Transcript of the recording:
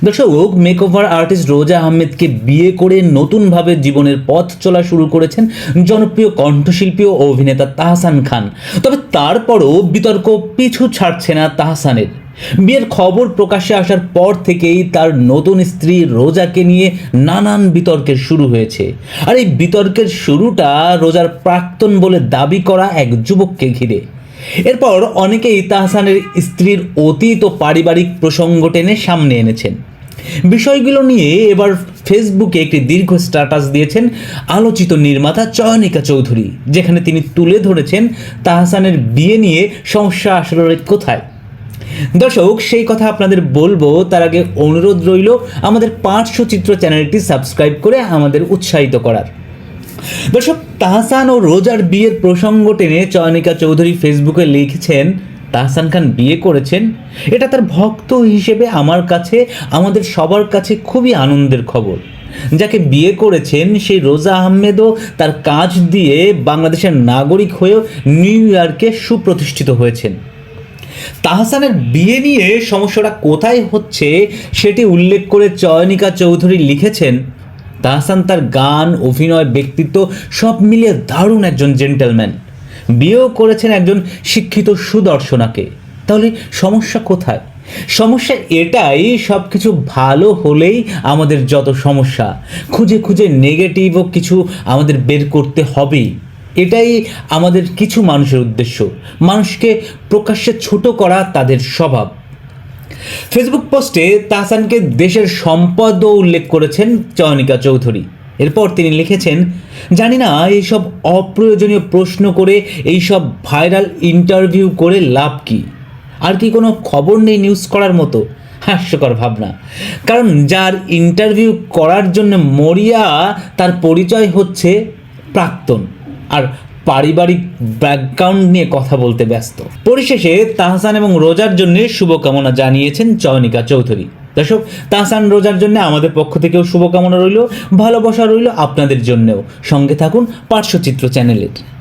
দর্শক, makeover artist রোজা আহমেদকে বিয়ে করে নতুনভাবে জীবনের পথ চলা শুরু করেছেন জনপ্রিয় কণ্ঠশিল্পী ও অভিনেতা তাহসান খান। তবে তারপরও বিতর্ক পিছু ছাড়ছে না তাহসানের। বিয়ের খবর প্রকাশ্যে আসার পর থেকেই তার নতুন স্ত্রী রোজাকে নিয়ে নানান বিতর্কের শুরু হয়েছে। আর এই বিতর্কের শুরুটা রোজার প্রাক্তন বলে দাবি করা এক যুবককে ঘিরে। এরপর অনেকেই তাহসানের স্ত্রীর অতীত ও পারিবারিক প্রসঙ্গ টেনে সামনে এনেছেন। বিষয়গুলো নিয়ে এবার ফেসবুকে একটি দীর্ঘ স্ট্যাটাস দিয়েছেন আলোচিত নির্মাতা চয়নিকা চৌধুরী, যেখানে তিনি তুলে ধরেছেন তাহসানের বিয়ে নিয়ে সমস্যা আসলে কোথায়। দর্শক, সেই কথা আপনাদের বলবো, তার আগে অনুরোধ রইল আমাদের পার্শ্বচিত্র চ্যানেলটি সাবস্ক্রাইব করে আমাদের উৎসাহিত করার। দর্শক, তাহসান ও রোজার বিয়ের প্রসঙ্গ টেনে চয়নিকা চৌধুরী ফেসবুকে লিখেছেন, তাহসান খান বিয়ে করেছেন, এটা তার ভক্ত হিসেবে আমার কাছে, আমাদের সবার কাছে খুবই আনন্দের খবর। যাকে বিয়ে করেছেন সেই রোজা আহমেদও তার কাজ দিয়ে বাংলাদেশের নাগরিক হয়েও নিউ ইয়র্কে সুপ্রতিষ্ঠিত হয়েছেন। তাহসানের বিয়ে নিয়ে সমস্যাটা কোথায় হচ্ছে সেটি উল্লেখ করে চয়নিকা চৌধুরী লিখেছেন, তাহসান তার গান, অভিনয়, ব্যক্তিত্ব সব মিলিয়ে দারুণ একজন জেন্টলম্যান। বিয়েও করেছেন একজন শিক্ষিত সুদর্শনাকে। তাহলে সমস্যা কোথায়? সমস্যা এটাই, সব কিছু ভালো হলেই আমাদের যত সমস্যা, খুঁজে খুঁজে নেগেটিভও কিছু আমাদের বের করতে হবেই। এটাই আমাদের কিছু মানুষের উদ্দেশ্য, মানুষকে প্রকাশ্যে ছোট করা তাদের স্বভাব। ফেসবুক পোস্টে তাহসানকে দেশের সম্পদও উল্লেখ করেছেন চয়নিকা চৌধুরী। এরপর তিনি লিখেছেন, জানি না এইসব অপ্রয়োজনীয় প্রশ্ন করে, এইসব ভাইরাল ইন্টারভিউ করে লাভ কি? আর কি কোনো খবর নেই নিউজ করার মতো? হাস্যকর ভাবনা। কারণ যার ইন্টারভিউ করার জন্য মরিয়া, তার পরিচয় হচ্ছে প্রাক্তন, আর পারিবারিক ব্যাকগ্রাউন্ড নিয়ে কথা বলতে ব্যস্ত। পরিশেষে তাহসান এবং রোজার জন্য শুভকামনা জানিয়েছেন চয়নিকা চৌধুরী। দর্শক, তাহসান রোজার জন্য আমাদের পক্ষ থেকেও শুভকামনা রইল, ভালোবাসা রইল আপনাদের জন্যও। সঙ্গে থাকুন পার্শ্বচিত্র চ্যানেলের।